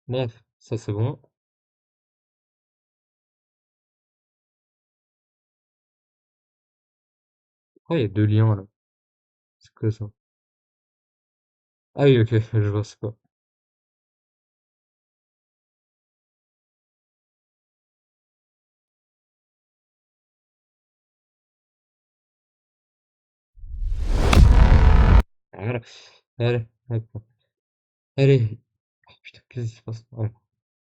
Bref, ça c'est bon. Oh, il y a deux liens là. C'est quoi ça? Ah oui, ok, je vois c'est quoi. Ah, voilà. Allez, hop. Allez. Oh, putain, qu'est-ce qui se passe? Ouais.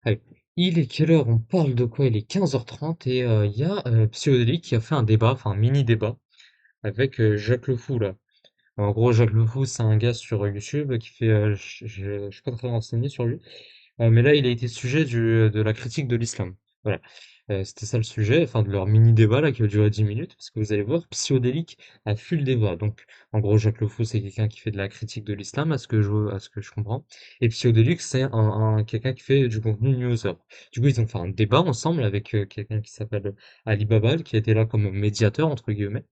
Allez. Il est quelle heure? On parle de quoi? Il est 15h30 et il y a Psyodélique qui a fait un débat, enfin un mini débat, avec Jacques Le Fou là. En gros, Jacques Le Fou, c'est un gars sur YouTube qui fait, je suis pas très renseigné sur lui, mais là, il a été sujet de la critique de l'islam. Voilà. C'était ça le sujet, enfin de leur mini débat là qui a duré 10 minutes, parce que vous allez voir, Psyodélique a fui le débat. Donc, en gros, Jacques Le Fou, c'est quelqu'un qui fait de la critique de l'islam, à ce que je comprends. Et Psyodélique, c'est quelqu'un qui fait du contenu newser. Du coup, ils ont fait un débat ensemble avec quelqu'un qui s'appelle Ali Babal, qui a été là comme médiateur entre guillemets.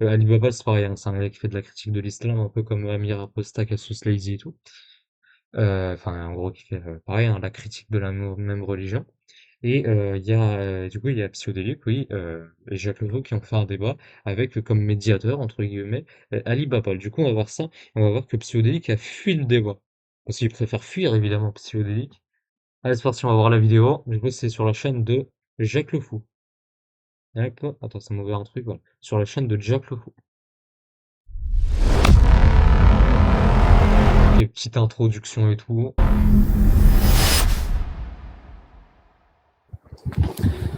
Ali Baba, c'est pareil, hein, c'est un gars qui fait de la critique de l'islam, un peu comme Amir Apostat, Cassius Lazy et tout. Enfin, en gros, qui fait pareil, hein, la critique de la même religion. Et du coup, il y a Psyodélique, oui, et Jacques Leroux qui ont fait un débat avec comme médiateur, entre guillemets, Ali Baba. Du coup, on va voir ça, et on va voir que Psyodélique a fui le débat. Parce qu'il préfère fuir, évidemment, Psyodélique. Allez, c'est parti, on va voir la vidéo. Du coup, c'est sur la chaîne de Jacques Le Fou. D'accord? Attends, ça m'a ouvert un truc, voilà. Sur la chaîne de Jacques Le Fou. Les petites introductions et tout.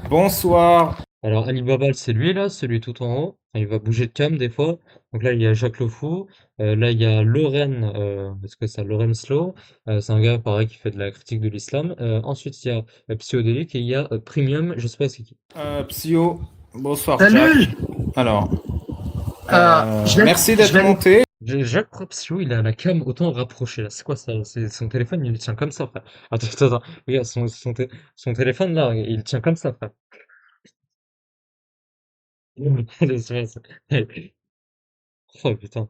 Bonsoir. Alors Ali Babal, c'est lui là, celui tout en haut. Enfin, il va bouger de cam des fois. Donc là, il y a Jacques Le Fou. Là, il y a Loren, est-ce que c'est Loren Slow? C'est un gars pareil qui fait de la critique de l'islam. Ensuite, il y a Psyodélique et il y a Premium, je sais pas c'est qui. Psyo, bonsoir Jack. Salut! Alors, merci Je d'être vais être- monté. Jacques Propsio, il a la cam autant rapprochée là. C'est quoi ça? C'est son téléphone, il le tient comme ça, frère. Attends. Regarde, son téléphone là, il le tient comme ça, frère. Oh putain.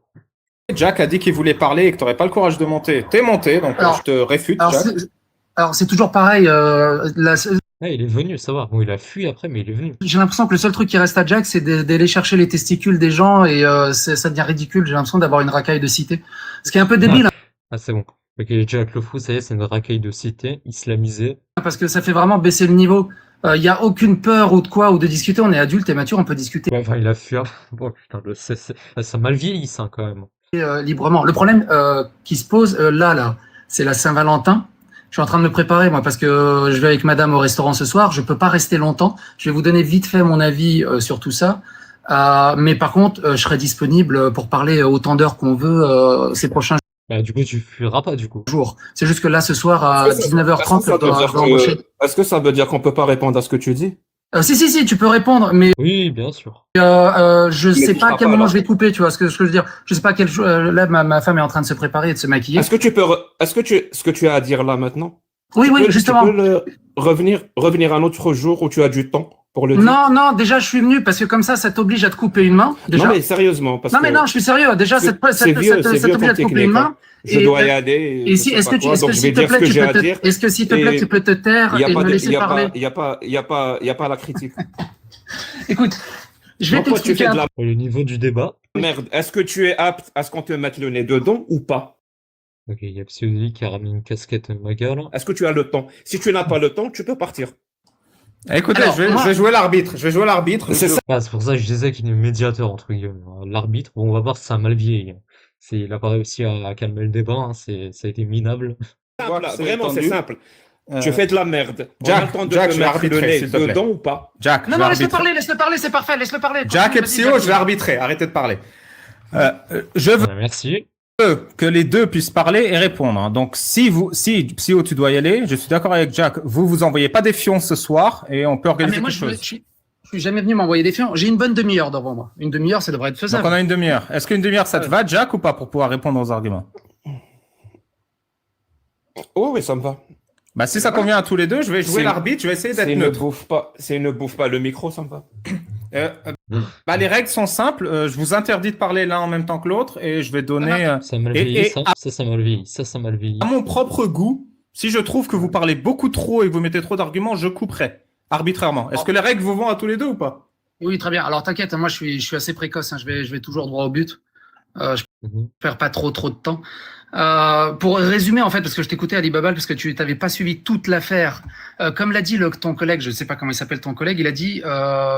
Jack a dit qu'il voulait parler et que tu n'aurais pas le courage de monter. T'es monté, donc je Alors, te réfute, alors, Jack. c'est toujours pareil. Ah, il est venu, ça va. Bon, il a fui après, mais il est venu. J'ai l'impression que le seul truc qui reste à Jack, c'est d'aller chercher les testicules des gens et ça devient ridicule. J'ai l'impression d'avoir une racaille de cité. Ce qui est un peu débile, Ah, c'est bon. Ok, Jack le Fou, ça y est, c'est une racaille de cité islamisée. hein, parce que ça fait vraiment baisser le niveau. Il n'y a aucune peur ou de quoi ou de discuter. On est adulte et mature, on peut discuter Ouais, enfin, il a fui. Bon, putain, ça a mal vieilli, ça, quand même. librement. Le problème qui se pose là, c'est la Saint-Valentin. Je suis en train de me préparer, moi, parce que je vais avec madame au restaurant ce soir. Je peux pas rester longtemps. Je vais vous donner vite fait mon avis sur tout ça. Mais par contre, je serai disponible pour parler autant d'heures qu'on veut ces prochains Bah, du coup, tu fuiras pas, du coup. jours. C'est juste que là, ce soir, à 19h30, je dois embaucher. Est-ce que ça veut dire qu'on peut pas répondre à ce que tu dis? Si, tu peux répondre, mais Oui, bien sûr. je Mais sais tu pas seras à quel pas moment là. je vais couper, tu vois ce que je veux dire. Je sais pas là, ma femme est en train de se préparer et de se maquiller. Est-ce que tu peux, est-ce que ce que tu as à dire là maintenant, Oui, tu peux justement. revenir un autre jour où tu as du temps pour le dire? Non, déjà, je suis venu parce que comme ça t'oblige à te couper une main, déjà. Non, mais sérieusement, parce Non, mais que non, je suis sérieux. Déjà, ça c'est vieux t'oblige comme à te couper une technique, hein. main. Je dois y aller, Et je si, sais pas quoi, donc je vais s'il te dire ce plaît, que j'ai à dire. est-ce que s'il te plaît, Et tu peux te taire il y a et pas me de, laisser parler? il y a pas la critique. Écoute, je vais Donc toi, tu t'expliquer fais de un la Le niveau du débat. merde. Est-ce que tu es apte à ce qu'on te mette le nez dedans ou pas? Ok, il y a Psyodélique qui a ramené une casquette maga, là. Est-ce que tu as le temps? Si tu n'as pas le temps, tu peux partir. Écoutez, Alors, moi- je vais jouer l'arbitre. Je vais jouer l'arbitre. C'est ça. Ah, c'est pour ça que je disais qu'il est médiateur, entre guillemets. L'arbitre, bon, on va voir si ça a mal vieilli. Il a pas réussi à calmer le débat, hein. Ça a été minable. Simple, C'est vraiment, c'est tendu. simple. Tu fais de la merde. Jack, On a le temps de Jack, te je vais mettre le arbitrer, nez s'il te plaît. dedans ou pas? Jack, Non, je vais laisse-le arbitrer. parler, c'est parfait, laisse-le parler. Jack et Vas-y, Psyo, je vais arbitrer. Arrêtez de parler. Je veux Merci. que les deux puissent parler et répondre, hein. Donc, si Psyo, tu dois y aller, je suis d'accord avec Jack. Vous envoyez pas des fions ce soir et on peut Ah, organiser mais moi, quelque chose. je suis jamais venu m'envoyer des fions. J'ai une bonne demi-heure devant moi. Une demi-heure, ça devrait être Donc, faisable. on a une demi-heure. Est-ce qu'une demi-heure, ça te va, Jack, ou pas, pour pouvoir répondre aux arguments? Oh, oui, ça me va. Bah, si ça convient à tous les deux, je vais jouer C'est- l'arbitre, je vais essayer d'être C'est ne neutre. bouffe pas le micro, ça me va. Bah, les règles sont simples. Je vous interdis de parler l'un en même temps que l'autre et je vais donner Ça a mal et- vieilli, et ça. à- Ça a mal vieilli. Ça a mal vieilli. à mon propre goût Si je trouve que vous parlez beaucoup trop et que vous mettez trop d'arguments, je couperai arbitrairement. Est-ce que les règles vous vont à tous les deux ou pas? Oui, très bien. Alors t'inquiète, moi je suis assez précoce, hein. Je vais toujours droit au but. Je Mhm. perds pas trop de temps. Pour résumer, en fait, parce que je t'écoutais Alibaba, parce que tu t'avais pas suivi toute l'affaire. Comme l'a dit ton collègue, je sais pas comment il s'appelle ton collègue, il a dit,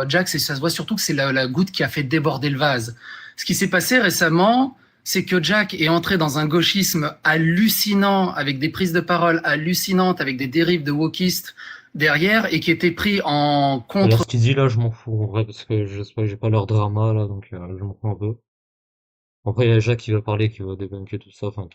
Jack, ça se voit surtout que c'est la goutte qui a fait déborder le vase. Ce qui s'est passé récemment, c'est que Jack est entré dans un gauchisme hallucinant, avec des prises de parole hallucinantes, avec des dérives de wokistes derrière, et qui était pris en Alors, contre. ce qu'il dit là, je m'en fous, en vrai, parce que je sais pas, j'ai pas leur drama, là, donc je m'en fous un peu. Après, il y a Jacques qui va parler, qui va débunker tout ça, enfin,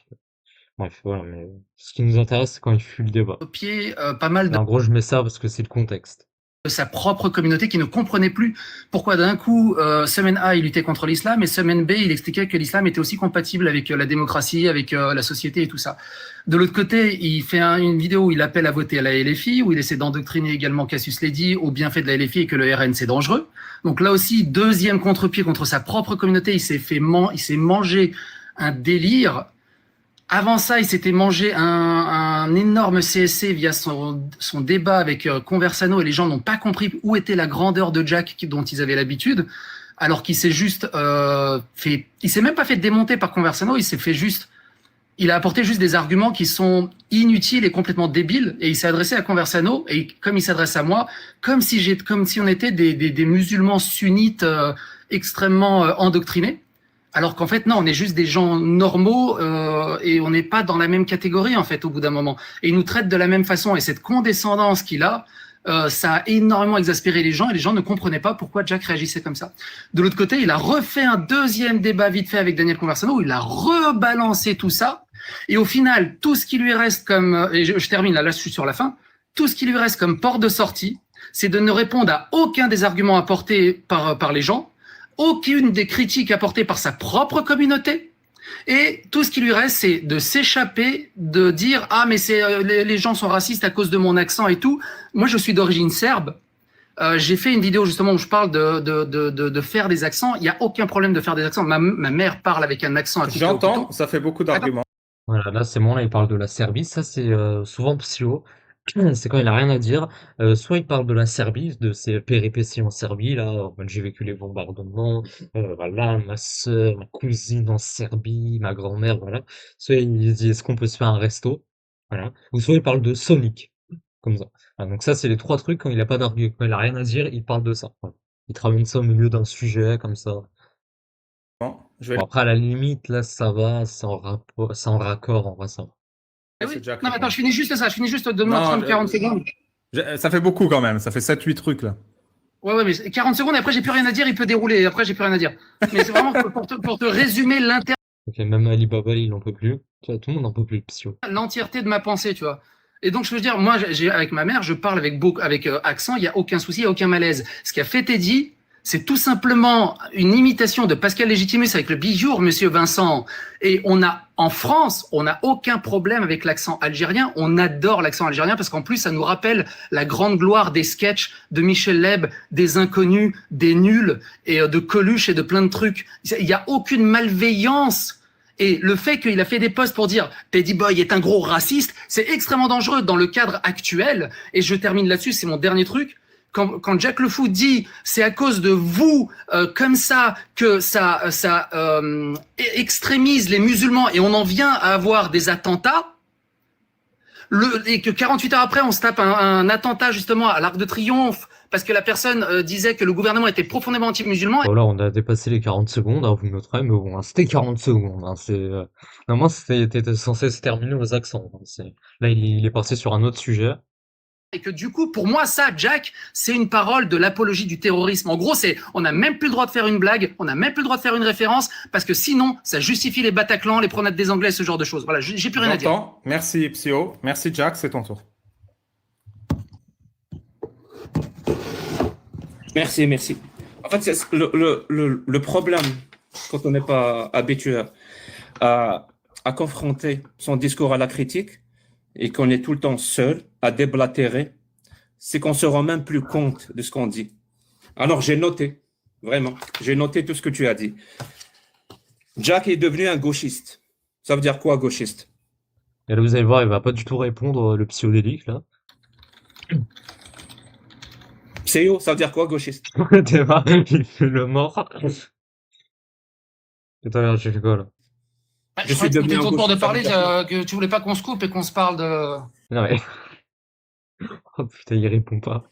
bref, voilà, mais ce qui nous intéresse, c'est quand il fuit le débat. Pied pas mal Et en gros, je mets ça parce que c'est le contexte. de sa propre communauté qui ne comprenait plus pourquoi d'un coup, semaine A, il luttait contre l'islam et semaine B, il expliquait que l'islam était aussi compatible avec la démocratie, avec la société et tout ça. De l'autre côté, il fait une vidéo où il appelle à voter à la LFI, où il essaie d'endoctriner également Cassius Ledy au bienfait de la LFI et que le RN c'est dangereux. Donc là aussi, deuxième contre-pied contre sa propre communauté, il s'est mangé un délire. Avant ça, il s'était mangé un énorme CSC via son débat avec Conversano et les gens n'ont pas compris où était la grandeur de Jack dont ils avaient l'habitude, alors qu'il s'est juste il s'est même pas fait démonter par Conversano, il a apporté juste des arguments qui sont inutiles et complètement débiles et il s'est adressé à Conversano et comme il s'adresse à moi, comme si on était des musulmans sunnites extrêmement endoctrinés. Alors qu'en fait, non, on est juste des gens normaux et on n'est pas dans la même catégorie, en fait, au bout d'un moment. Et il nous traite de la même façon. Et cette condescendance qu'il a, ça a énormément exaspéré les gens et les gens ne comprenaient pas pourquoi Jack réagissait comme ça. De l'autre côté, il a refait un deuxième débat vite fait avec Daniel Conversano où il a rebalancé tout ça. Et au final, tout ce qui lui reste comme... Et je termine, là, je suis sur la fin. Tout ce qui lui reste comme porte de sortie, c'est de ne répondre à aucun des arguments apportés par les gens, aucune des critiques apportées par sa propre communauté. Et tout ce qui lui reste, c'est de s'échapper, de dire « Ah, mais les gens sont racistes à cause de mon accent et tout. » Moi, je suis d'origine serbe. J'ai fait une vidéo justement où je parle de faire des accents. Il n'y a aucun problème de faire des accents. Ma mère parle avec un accent à tout J'entends, ça fait beaucoup d'arguments. Voilà, là, c'est bon, là, il parle de la Serbie. Ça, c'est souvent psycho. C'est quand il a rien à dire. Soit il parle de la Serbie, de ses péripéties en Serbie, là, j'ai vécu les bombardements, voilà, ma sœur, ma cousine en Serbie, ma grand-mère, voilà. Soit il dit est-ce qu'on peut se faire un resto, voilà. Ou soit il parle de Sonic, comme ça. Voilà, donc ça, c'est les trois trucs quand il a pas d'argument, quand il a rien à dire, il parle de ça. Voilà. Il te ramène ça au milieu d'un sujet, comme ça. Bon, je vais Bon, après, à la limite, là, ça va, c'est en raccord, en vrai, ça va. oui. laisser Jack Non, mais attends, répondre. je finis juste ça. Je finis juste, donne-moi Non, 30-40 secondes. Ça fait beaucoup quand même, ça fait 7-8 trucs là. Ouais, mais 40 secondes, après, j'ai plus rien à dire, il peut dérouler. Après, j'ai plus rien à dire. Mais c'est vraiment pour te résumer Ok, même Alibaba, il en peut plus. Tu vois, tout le monde en peut plus, Psycho. l'entièreté de ma pensée, tu vois. Et donc, je veux dire, moi, avec ma mère, je parle avec accent, il n'y a aucun souci, il n'y a aucun malaise. Ce qu'a fait Teddy, c'est tout simplement une imitation de Pascal Légitimus avec le bijour, monsieur Vincent. Et en France, on n'a aucun problème avec l'accent algérien. On adore l'accent algérien parce qu'en plus, ça nous rappelle la grande gloire des sketchs de Michel Leb, des inconnus, des nuls et de Coluche et de plein de trucs. Il n'y a aucune malveillance. Et le fait qu'il a fait des posts pour dire Teddy Boy est un gros raciste, c'est extrêmement dangereux dans le cadre actuel. Et je termine là-dessus, c'est mon dernier truc. Quand Jack Le Fou dit c'est à cause de vous comme ça que ça extrémise les musulmans et on en vient à avoir des attentats, et que 48 heures après on se tape un attentat justement à l'Arc de Triomphe parce que la personne disait que le gouvernement était profondément anti-musulman. Voilà, on a dépassé les 40 secondes, hein, vous me noterez, mais bon, hein, c'était 40 secondes. Hein, normalement, c'était censé se terminer aux accents. Hein, là, il est passé sur un autre sujet. Et que du coup, pour moi, ça, Jack, c'est une parole de l'apologie du terrorisme. En gros, on n'a même plus le droit de faire une blague, on n'a même plus le droit de faire une référence, parce que sinon, ça justifie les Bataclans, les promenades des Anglais, ce genre de choses. Voilà, j'ai plus rien à dire. J'entends. Merci Psyo. Merci Jack, c'est ton tour. Merci. En fait, c'est le problème quand on n'est pas habitué à confronter son discours à la critique et qu'on est tout le temps seul à déblatérer, c'est qu'on se rend même plus compte de ce qu'on dit. Alors, j'ai noté, vraiment, j'ai noté tout ce que tu as dit. Jack est devenu un gauchiste. Ça veut dire quoi, gauchiste? Et là, vous allez voir, il va pas du tout répondre, le psychodélique, là. Psyo, ça veut dire quoi, gauchiste? T'es marre, il fait le mort. Putain, j'ai fait quoi, là? Je suis devenu C'était un ton tour de gauchiste, parler, ça veut que tu voulais pas qu'on se coupe et qu'on se parle de. Non, mais... Oh putain, il répond pas.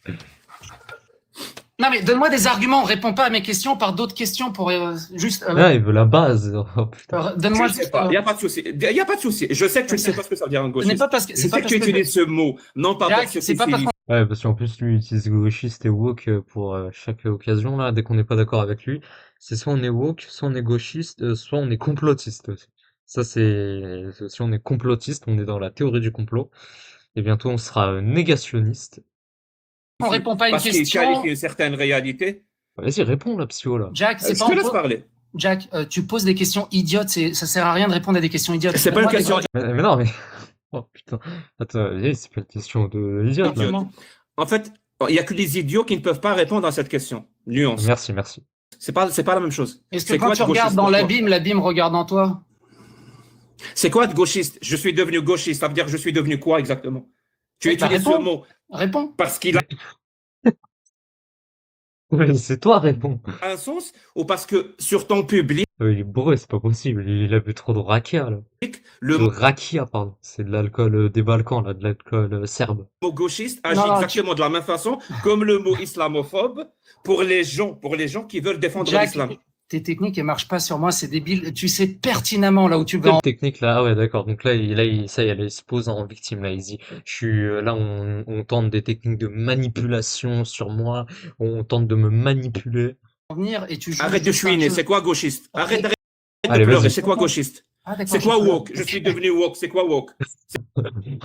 Non mais donne-moi des arguments, réponds pas à mes questions par d'autres questions pour juste. Ah, il veut la base. Oh putain. Donne-moi Je ne sais juste. pas, il n'y a pas de souci. Il n'y a pas de souci. Je sais que tu ne sais pas ce que ça veut dire un Ce n'est gauchiste. pas parce que Je c'est pas sais que parce tu que. utilises ce mot, non pas Jack, parce que c'est pas parce qu'on. Ouais, parce qu'en plus, lui, il utilise gauchiste et woke pour chaque occasion, là, dès qu'on n'est pas d'accord avec lui. C'est soit on est woke, soit on est gauchiste, soit on est complotiste aussi. Ça, si on est complotiste, on est dans la théorie du complot. Et bientôt, on sera négationniste. On répond pas à une parce qu'il question. qualifie une certaine réalité. Vas-y, réponds, la psycho, là. Jack, c'est Je pas. te laisse parler. Jack, tu poses des questions idiotes, ça sert à rien de répondre à des questions idiotes. C'est pas une question. Mais non, mais... Oh putain. Attends, c'est pas une question de idiot, là. Argument. En fait, il n'y a que les idiots qui ne peuvent pas répondre à cette question. Nuance. Merci, merci. C'est pas la même chose. Est-ce que C'est quand quoi tu être regardes gauchiste dans pour toi l'abîme regarde en toi? C'est quoi être gauchiste? Je suis devenu gauchiste. Ça veut dire je suis devenu quoi exactement? Tu Bah, utilises ce réponds. mot Réponds. parce qu'il a Ouais, c'est toi, réponds. un sens ou parce que sur ton public, Il est bourré, c'est pas possible. Il a bu trop de rakia, là. le De rakia, pardon. C'est de l'alcool des Balkans, là, de l'alcool serbe. mot gauchiste agit Non, exactement de la même façon comme le mot islamophobe pour les gens qui veulent défendre Jack, l'islam. tes techniques, elles marchent pas sur moi, c'est débile. Tu sais pertinemment là où tu vas. Quelle technique, là? Ah ouais, d'accord. Donc là, ça y est, là, il se pose en victime, là. Il se dit, là, on tente des techniques de manipulation sur moi. On tente de me manipuler. En venir et tu joues Arrête de juste un chouiner, jeu. c'est quoi gauchiste? Arrête de Allez, pleurer, vas-y. c'est quoi gauchiste? Ah, d'accord, C'est quoi je- woke? Je suis devenu woke, c'est quoi woke?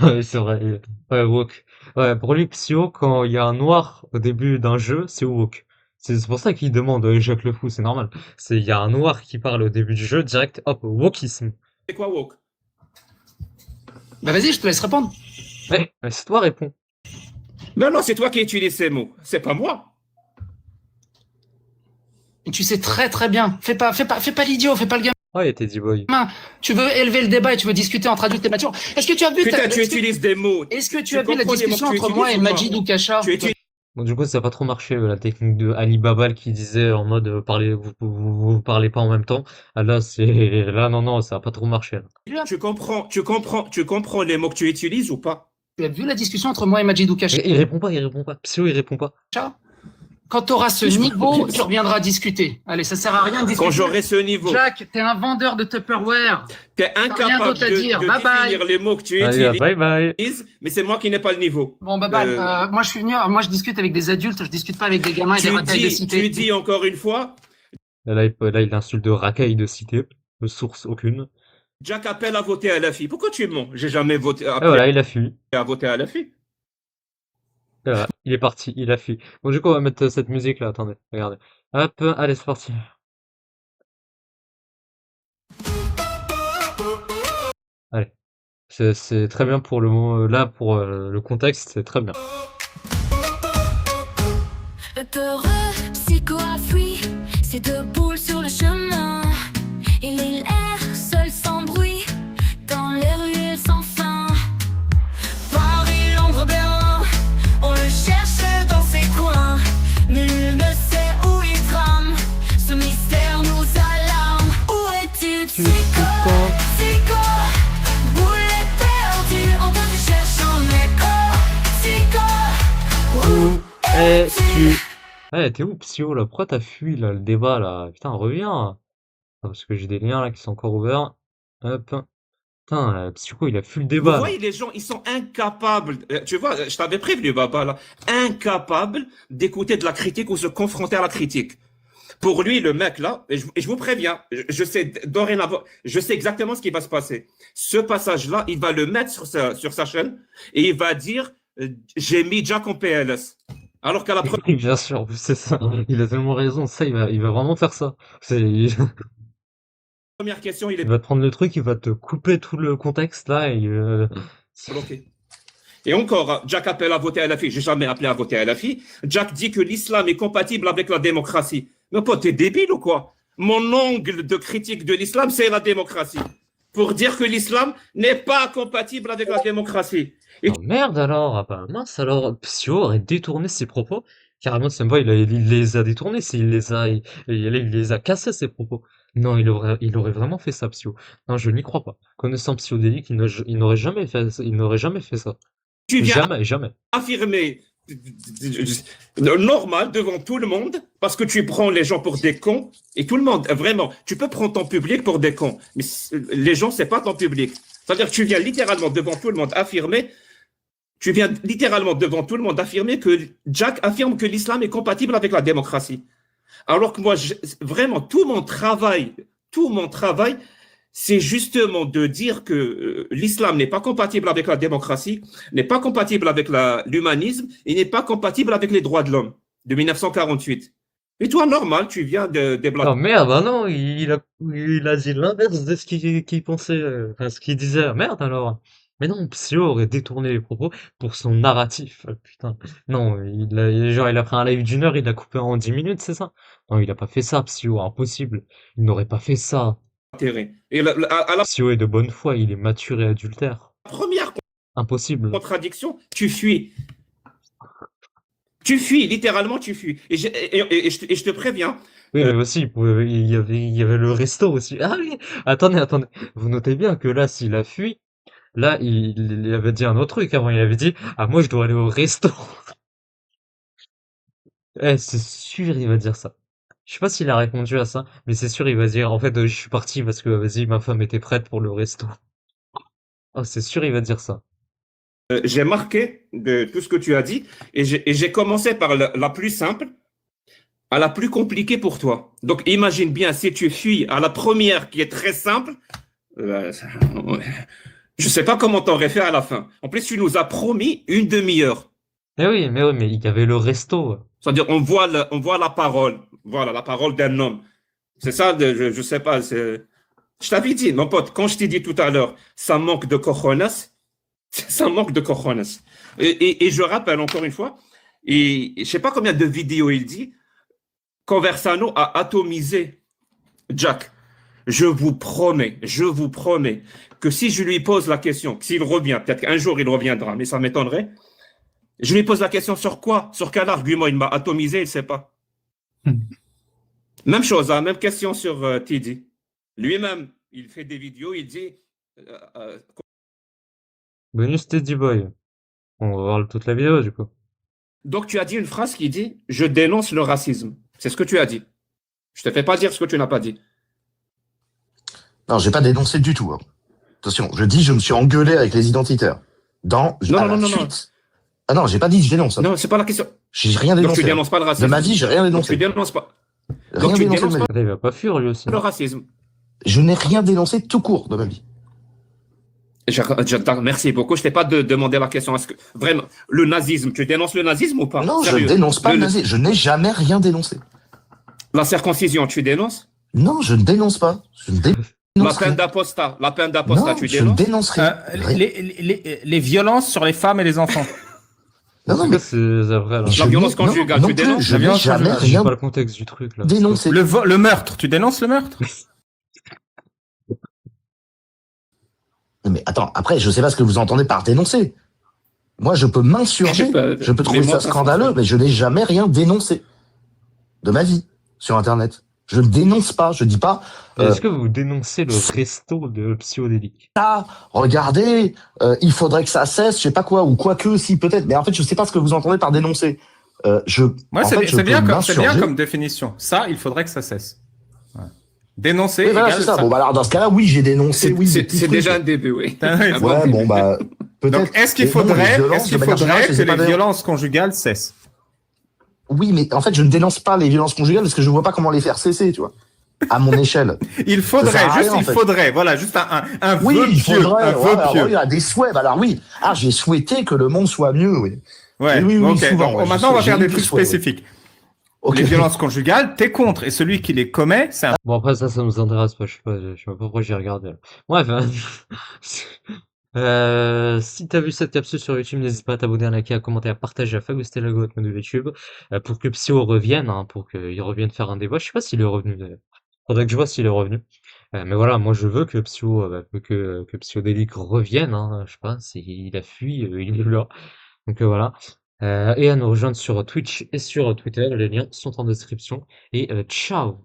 Ouais, c'est vrai. Ouais, woke. Ouais, pour lui, Psyo, quand il y a un noir au début d'un jeu, c'est woke. C'est pour ça qu'il demande Jacques le Fou, c'est normal. Il y a un noir qui parle au début du jeu, direct, hop, wokisme. C'est quoi woke? Bah vas-y, je te laisse répondre. Ouais, mais c'est toi, réponds. Non, c'est toi qui utilises ces mots, c'est pas moi. Et tu sais très très bien. Fais pas l'idiot, fais pas le gamin. Ouais, Teddy Boy. Tu veux élever le débat et tu veux discuter entre adultes et matures. Est-ce que tu as vu Putain, tu est-ce que- utilises des mots. Est-ce que tu Tu as vu la comprends les mots discussion que tu entre moi et utilises ou pas? Majid Oukasha? Tu utilises Bon, du coup, ça a pas trop marché, la technique de Ali Babal qui disait en mode, vous parlez pas en même temps. Ah, là, non, ça a pas trop marché, là. Tu comprends les mots que tu utilises ou pas? Tu as vu la discussion entre moi et Majid Oukasha? Il répond pas. Psyo, il répond pas. Quand tu auras ce niveau, tu reviendras discuter. Allez, ça sert à rien de discuter. Quand j'aurai ce niveau, Jack, t'es un vendeur de Tupperware. t'es rien incapable d'autre à dire. de Bye bye. définir les mots que tu Allez, utilises, bye bye. mais c'est moi qui n'ai pas le niveau. Bon, moi je suis venu, moi je discute avec des adultes, je discute pas avec des gamins et des racailles de Tu cité. dis encore une fois, Là, il insulte de racaille de cité. De source aucune. Jack appelle à voter à la fille. Pourquoi tu mens? J'ai jamais voté Et appelé voilà, il a fui. à voter à la fille. Voilà, il est parti, il a fui. Bon, du coup, on va mettre cette musique là, attendez, regardez. Hop, allez, c'est parti. Allez. C'est très bien pour le mot, là, pour le contexte, c'est très bien. Peureux, psycho a fui, ses deux boules sur le chemin. Il est l'air seul sans bruit, dans les ruelles sans fin. Paris, Londres, Berlin, on le cherche dans ses coins. Nul ne sait où il trame, ce mystère nous alarme. Où es-tu, psycho, psycho? Boulet perdu, on te cherche en écho. Psycho, où es-tu? Ouais, t'es où, Psyo, là? Pourquoi t'as fui, là, le débat, là? Putain, reviens! Ah, parce que j'ai des liens, là, qui sont encore ouverts. Hop. Putain, Psycho, il a fui le Vous débat, là. voyez, les gens, ils sont incapables. Tu vois, je t'avais prévenu, Baba, là. Incapables d'écouter de la critique ou se confronter à la critique. Pour lui, le mec, là, et je vous préviens, je sais dorénavant, je sais exactement ce qui va se passer. Ce passage-là, il va le mettre sur sa chaîne et il va dire, j'ai mis Jack en PLS. Alors qu'à la première Bien sûr, c'est ça. Il a tellement raison. Ça, il va vraiment faire ça. Il question, il est va te prendre le truc, il va te couper tout le contexte, là, et bloqué. Et encore, Jack appelle à voter à la fille. J'ai jamais appelé à voter à la fille. Jack dit que l'islam est compatible avec la démocratie. Mais pote, t'es débile ou quoi? Mon angle de critique de l'islam, c'est la démocratie. pour dire que l'islam n'est pas compatible avec la démocratie. Ah merde alors, ah bah mince alors, Psyo aurait détourné ses propos. Carrément, Sembo, il les a détournés, il les a cassés ses propos. Non, il aurait vraiment fait ça, Psyo. Non, je n'y crois pas. Connaissant Psyodélique, il n'aurait jamais fait ça, il n'aurait jamais fait ça. Tu viens Jamais, jamais. affirmer normal devant tout le monde parce que tu prends les gens pour des cons et tout le monde, vraiment, tu peux prendre ton public pour des cons, mais les gens, c'est pas ton public. C'est-à-dire que tu viens littéralement devant tout le monde affirmer que Jack affirme que l'islam est compatible avec la démocratie. Alors que moi, vraiment, tout mon travail, c'est justement de dire que l'islam n'est pas compatible avec la démocratie, n'est pas compatible avec l'humanisme et n'est pas compatible avec les droits de l'homme de 1948. Et toi, normal, tu viens de Oh déblatérer. merde, bah non, il a dit l'inverse de ce qu'il pensait, enfin, ce qu'il disait. Merde alors. Mais non, Psyo aurait détourné les propos pour son narratif. Putain. Non, il a pris un live d'1 heure, il l'a coupé en 10 minutes, c'est ça? Non, il a pas fait ça, Psyo, impossible. Il n'aurait pas fait ça. Et à la Psyo est de bonne foi, il est mature et adultère. première Impossible. contradiction, tu fuis. Tu fuis, littéralement, tu fuis. Et je te préviens, Oui, mais aussi, il y avait le resto aussi. Ah oui, attendez. Vous notez bien que là, s'il a fui, là, il avait dit un autre truc avant. Il avait dit, ah, moi, je dois aller au resto. Eh, c'est sûr, il va dire ça. Je sais pas s'il a répondu à ça, mais c'est sûr, il va dire, en fait, je suis parti parce que, vas-y, ma femme était prête pour le resto. Oh, c'est sûr, il va dire ça. j'ai marqué de tout ce que tu as dit et j'ai commencé par la plus simple à la plus compliquée pour toi. Donc, imagine bien si tu fuis à la première qui est très simple, je sais pas comment t'aurais fait à la fin. En plus, tu nous as promis une demi-heure. Mais oui, mais il y avait le resto. C'est-à-dire, on voit la parole. Voilà, la parole d'un homme. C'est ça, je sais pas. Je t'avais dit, mon pote, quand je t'ai dit tout à l'heure, ça manque de cojones. Ça manque de cojones. Et je rappelle encore une fois, et je sais pas combien de vidéos il dit, Conversano a atomisé Jack. Je vous promets que si je lui pose la question, s'il revient, peut-être qu'un jour il reviendra, mais ça m'étonnerait, je lui pose la question sur quoi? Sur quel argument il m'a atomisé, il ne sait pas. Même chose, hein, même question sur Tidi. Lui-même, il fait des vidéos, il dit... Bonus Teddy Boy. On va voir toute la vidéo, du coup. Donc tu as dit une phrase qui dit « Je dénonce le racisme ». C'est ce que tu as dit. Je ne te fais pas dire ce que tu n'as pas dit. Non, j'ai pas dénoncé du tout. Hein. Attention, je dis je me suis engueulé avec les identitaires. Non. Ah non, j'ai pas dit je dénonce. Hein. Non, c'est pas la question. J'ai rien Donc dénoncé. tu dénonces pas le racisme. De ma vie, j'ai rien Donc dénoncé. tu dénonces pas. Rien Donc tu dénoncé dénonces de ma pas vie. Il va pas fuir, lui aussi. le racisme. Je n'ai rien dénoncé tout court de ma vie. Merci beaucoup. Je t'ai pas demandé la question. Est-ce que vraiment le nazisme, tu dénonces le nazisme ou pas? Non, Sérieux. je dénonce pas le nazisme. Je n'ai jamais rien dénoncé. La circoncision, tu dénonces? Non, je ne dénonce pas. Je ne dénonce La rien. peine d'apostat, Non, tu je ne dénonces? dénonce rien. Les violences sur les femmes et les enfants. Non, mais C'est vrai, là. je La violence n'ai- conjugale, non tu plus, dénonces? je La n'ai violence jamais conjugale, Je sais rien pas le contexte du truc, là. dénoncé. Le meurtre, tu dénonces le meurtre? Mais attends, après, je sais pas ce que vous entendez par dénoncer. Moi, je peux m'insurger. Je peux trouver Mais moi, ça scandaleux, mais je n'ai jamais rien dénoncé de ma vie sur Internet. Je ne dénonce pas, je dis pas Est-ce que vous dénoncez le resto de Psyodélique? ça, regardez, il faudrait que ça cesse, je sais pas quoi, ou quoi que si peut-être, mais en fait je sais pas ce que vous entendez par dénoncer. Moi, En fait, je c'est bien, peux c'est bien m'insurger. comme définition. Ça, il faudrait que ça cesse. Ouais. Dénoncer. Oui, voilà, égale c'est ça. Bon, bah alors dans ce cas-là, oui, j'ai dénoncé, oui. des petits C'est trucs. déjà un début, oui. Ouais, Ouais, bon, bah, peut-être. Donc, est-ce qu'il Mais non, les faudrait, violences, de manière générale, je les ai que pas les dénoncées. violences conjugales cessent? Oui, mais en fait, je ne dénonce pas les violences conjugales parce que je vois pas comment les faire cesser, tu vois. À mon échelle. Il Ça sert à rien, en fait. voilà, juste un Oui, vœu il pieux, faudrait, un vœu voilà, pieux. il y a des souhaits. Bah alors oui. Ah, j'ai souhaité que le monde soit mieux, oui. Ouais, Oui, oui, ok. souvent, Donc, ouais, maintenant, on va j'ai faire eu des des trucs souhaits, oui. spécifiques. Ok. Les violences conjugales, t'es contre, et celui qui les commet, c'est un... Bon, après, ça nous intéresse pas. Je sais pas pourquoi j'ai regardé, là. Bref. Si t'as vu cette capsule sur YouTube, n'hésite pas à t'abonner, à liker, à commenter, à partager, à phagocyter l'algorithme de YouTube, pour que Psyo revienne, hein, pour qu'il revienne faire un débat. Je sais pas s'il est revenu, d'ailleurs. Faudrait que je vois s'il est revenu. Mais voilà, moi je veux que que Psychodélique revienne, hein, je sais pas, il a fui, il est là. Donc voilà. Et à nous rejoindre sur Twitch et sur Twitter, les liens sont en description. Et ciao!